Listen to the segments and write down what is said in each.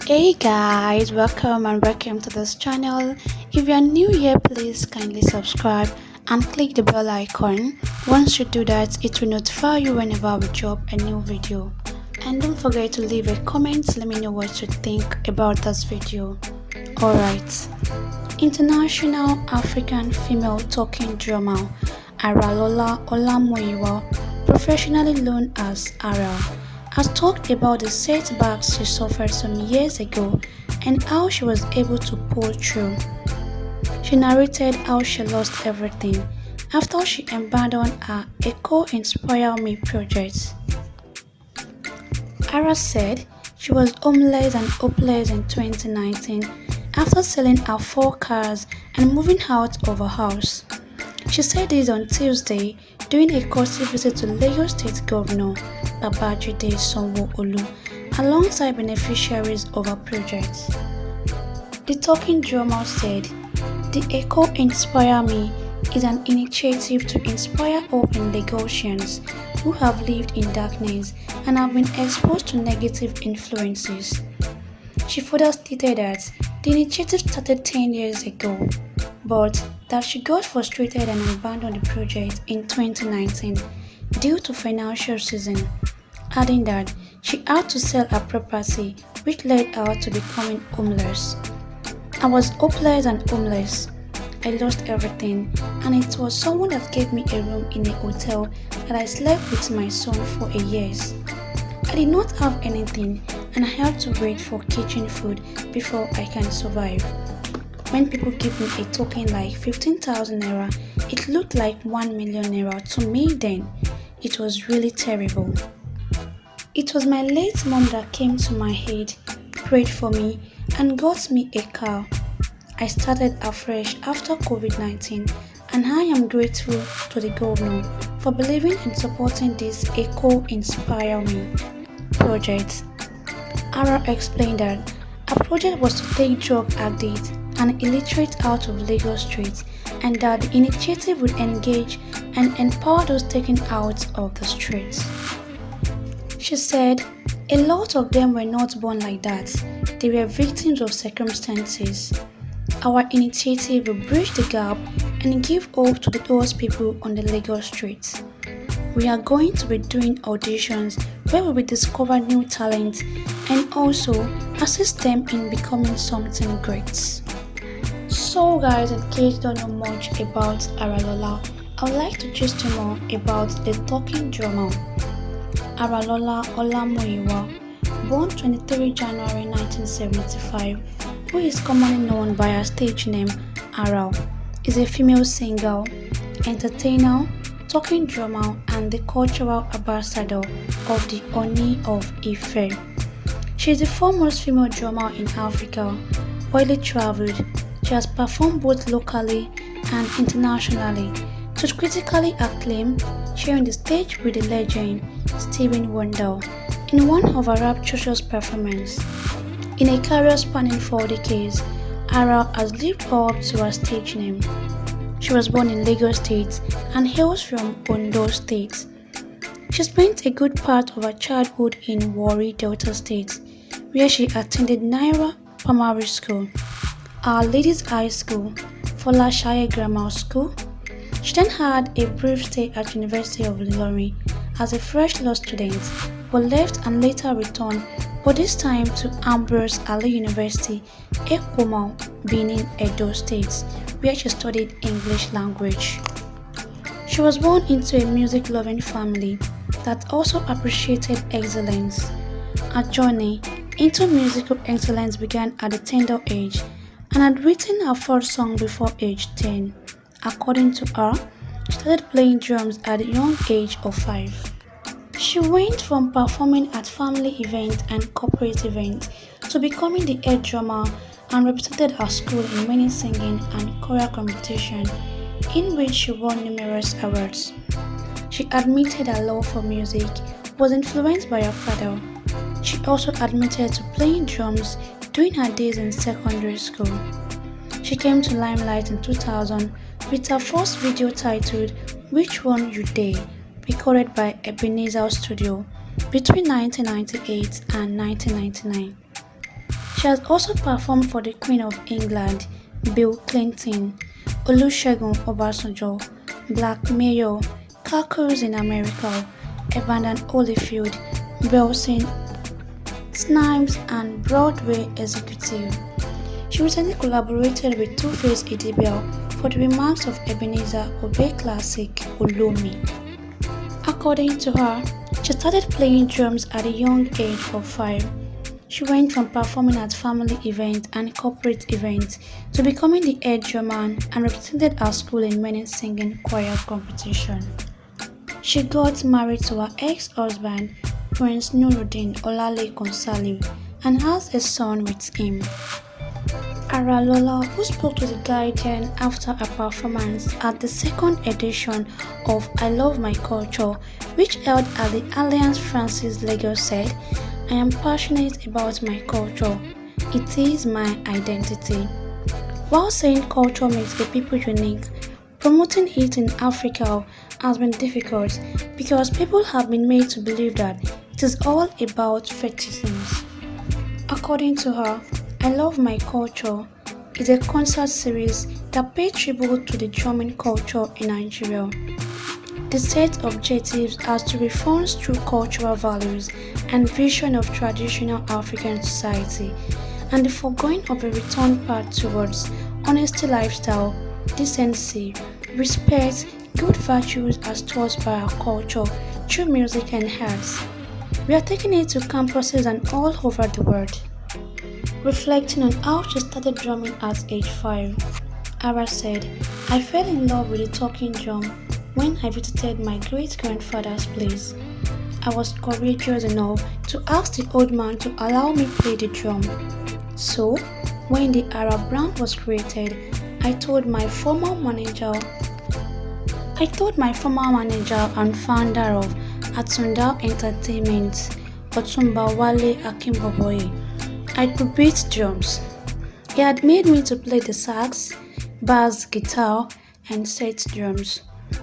Hey guys, welcome to this channel. If you are new here, please kindly subscribe and click the bell icon. Once you do that, it will notify you whenever we drop a new video. And don't forget to leave a comment. Let me know what you think about this video. Alright, international African female talking drummer Aralola Olamuyiwa, professionally known as Ara, has talked about the setbacks she suffered some years ago and how she was able to pull through. She narrated how she lost everything after she embarked on her Echo Inspire Me project. Ara said she was homeless and hopeless in 2019 after selling her four cars and moving out of her house. She said this on Tuesday during a courtesy visit to Lagos State Governor Babajide Sanwo-Olu alongside beneficiaries of her project. The talking drummer said, "The Echo Inspire Me is an initiative to inspire hope in Lagosians who have lived in darkness and have been exposed to negative influences." She further stated that the initiative started 10 years ago, but that she got frustrated and abandoned the project in 2019 due to financial season, adding that she had to sell her property, which led her to becoming homeless. "I was hopeless and homeless. I lost everything, and it was someone that gave me a room in a hotel that I slept with my son for a years. I did not have anything, and I had to wait for kitchen food before I can survive. When people give me a token like 15,000 naira, it looked like 1 million naira to me then. It was really terrible. It was my late mom that came to my aid, prayed for me, and got me a car. I started afresh after COVID-19, and I am grateful to the governor for believing and supporting this Echo Inspire Me project." Ara explained that her project was to take drug addicts and illiterate out of Lagos streets, and that the initiative would engage and empower those taken out of the streets. She said, "A lot of them were not born like that. They were victims of circumstances. Our initiative will bridge the gap and give hope to those people on the Lagos streets. We are going to be doing auditions where we will discover new talent and also assist them in becoming something great." So guys, in case you don't know much about Aralola, I would like to gist you more about the talking drummer. Aralola Olamuyiwa, born 23 January 1975, who is commonly known by her stage name Ara, is a female singer, entertainer, talking drummer, and the cultural ambassador of the Oni of Ife. She is the foremost female drummer in Africa, widely traveled. She has performed both locally and internationally, to critically acclaim, sharing the stage with the legend Stevie Wonder in one of her rapturous performances. In a career spanning 4 decades, Ara has lived up to her stage name. She was born in Lagos State and hails from Ondo State. She spent a good part of her childhood in Warri, Delta State, where she attended Naija Primary School, Our Ladies High School, Folashaye Grammar School. She then had a brief stay at University of Ilorin as a fresh law student, but left and later returned, but this time to Ambrose Ali University, Ekpoma, Benin, Edo State, where she studied English language. She was born into a music-loving family that also appreciated excellence. Her journey into musical excellence began at a tender age and had written her first song before age 10. According to her, she started playing drums at a young age of 5. She went from performing at family events and corporate events to becoming the head drummer and represented her school in many singing and choral competitions in which she won numerous awards. She admitted her love for music was influenced by her father. She also admitted to playing drums during her days in secondary school. She came to limelight in 2000 with her first video titled "Which One You Dey," recorded by Ebenezer Studio between 1998 and 1999. She has also performed for the Queen of England, Bill Clinton, Olusegun Obasanjo, Black Mayor, Caucus in America, Evander Holyfield, Belson, Snipes, and Broadway executive. She recently collaborated with Two-Face Idibia for the remarks of Ebenezer Obey classic Olomi. According to her, she started playing drums at a young age of 5. She went from performing at family events and corporate events to becoming the head drummer and represented her school in many singing choir competitions. She got married to her ex-husband, Prince Nuruddin Olalekan Saliu, and has a son with him. Aralola, who spoke to The Guardian after her performance at the second edition of I Love My Culture, which held at the Alliance Francis Lagos, said, "I am passionate about my culture. It is my identity." While saying culture makes a people unique, promoting it in Africa has been difficult because people have been made to believe that it is all about fetishisms. According to her, I Love My Culture is a concert series that pays tribute to the drumming culture in Nigeria. The set objectives are to reform through cultural values and vision of traditional African society, and the foregoing of a return path towards honesty lifestyle, decency, respect, good virtues as taught by our culture through music and arts. We are taking it to campuses and all over the world. Reflecting on how she started drumming at age 5, Ara said, "I fell in love with the talking drum when I visited my great-grandfather's place. I was courageous enough to ask the old man to allow me play the drum. So, when the Arab brand was created, I told my former manager and founder of Atunda Entertainment, Otumba Wale Akimboboye, I could beat drums. He had made me to play the sax, bass, guitar, and set drums.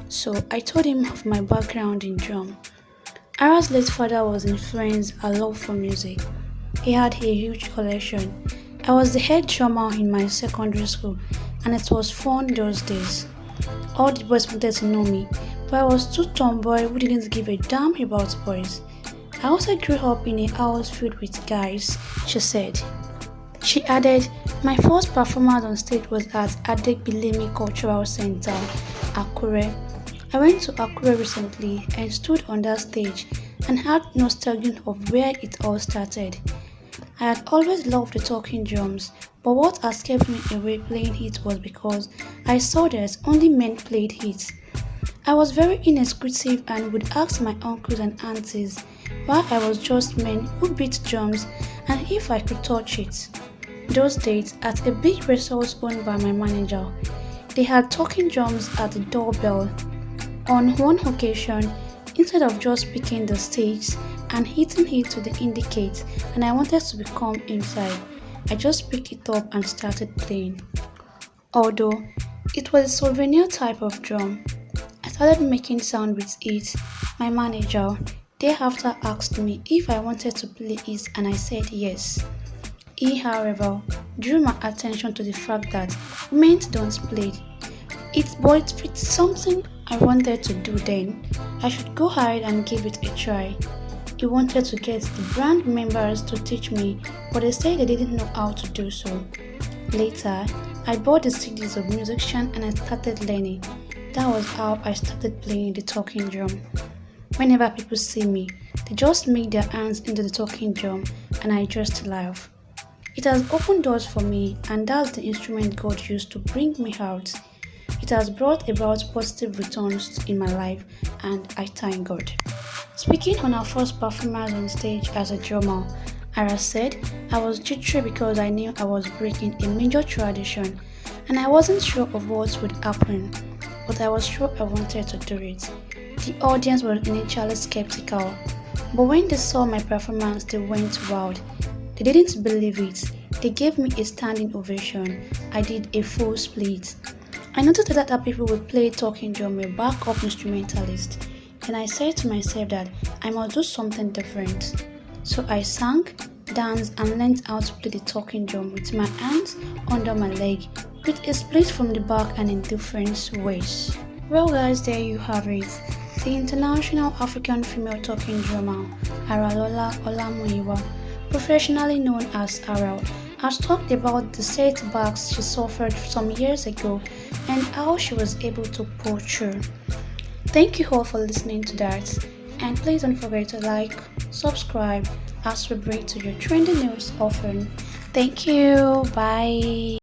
So I told him of my background in drum." Ara's late father was influenced a love for music. He had a huge collection. I was the head drummer in my secondary school, and it was fun those days. All the boys wanted to know me, but I was too tomboy who didn't give a damn about boys. I also grew up in a house filled with guys, she said. She added, "My first performance on stage was at Adegbilemi Cultural Center, Akure. I went to Akure recently and stood on that stage and had nostalgia of where it all started. I had always loved the talking drums, but what has kept me away playing it was because I saw that only men played it. I was very inexpressive and would ask my uncles and aunties why I was just men who beat drums and if I could touch it. Those days, at a big resort owned by my manager, they had talking drums at the doorbell. On one occasion, instead of just picking the sticks and hitting it to the indicate and I wanted to become inside, I just picked it up and started playing. Although it was a souvenir type of drum, I started making sound with it. My manager thereafter asked me if I wanted to play it and I said yes. He, however, drew my attention to the fact that women don't play it, but if it's something I wanted to do then, I should go ahead and give it a try. He wanted to get the brand members to teach me, but they said they didn't know how to do so. Later, I bought the CDs of musicians and I started learning. That was how I started playing the talking drum. Whenever people see me, they just make their hands into the talking drum and I just laugh. It has opened doors for me and that's the instrument God used to bring me out. It has brought about positive returns in my life and I thank God." Speaking on her first performance on stage as a drummer, Ara said, "I was jittery because I knew I was breaking a major tradition and I wasn't sure of what would happen, but I was sure I wanted to do it. The audience was initially skeptical, but when they saw my performance, they went wild. They didn't believe it. They gave me a standing ovation. I did a full split. I noticed that other people would play talking drum with backup instrumentalist. And I said to myself that I must do something different. So I sang, dance, and learned how to play the talking drum with my hands under my leg, with a split from the back and in different ways. Well, guys, there you have it. The international African female talking drummer, Aralola Olamuyiwa, professionally known as Aral, has talked about the setbacks she suffered some years ago and how she was able to pull through. Thank you all for listening to that, and please don't forget to like, subscribe as we bring to you trending news often. Thank you. Bye.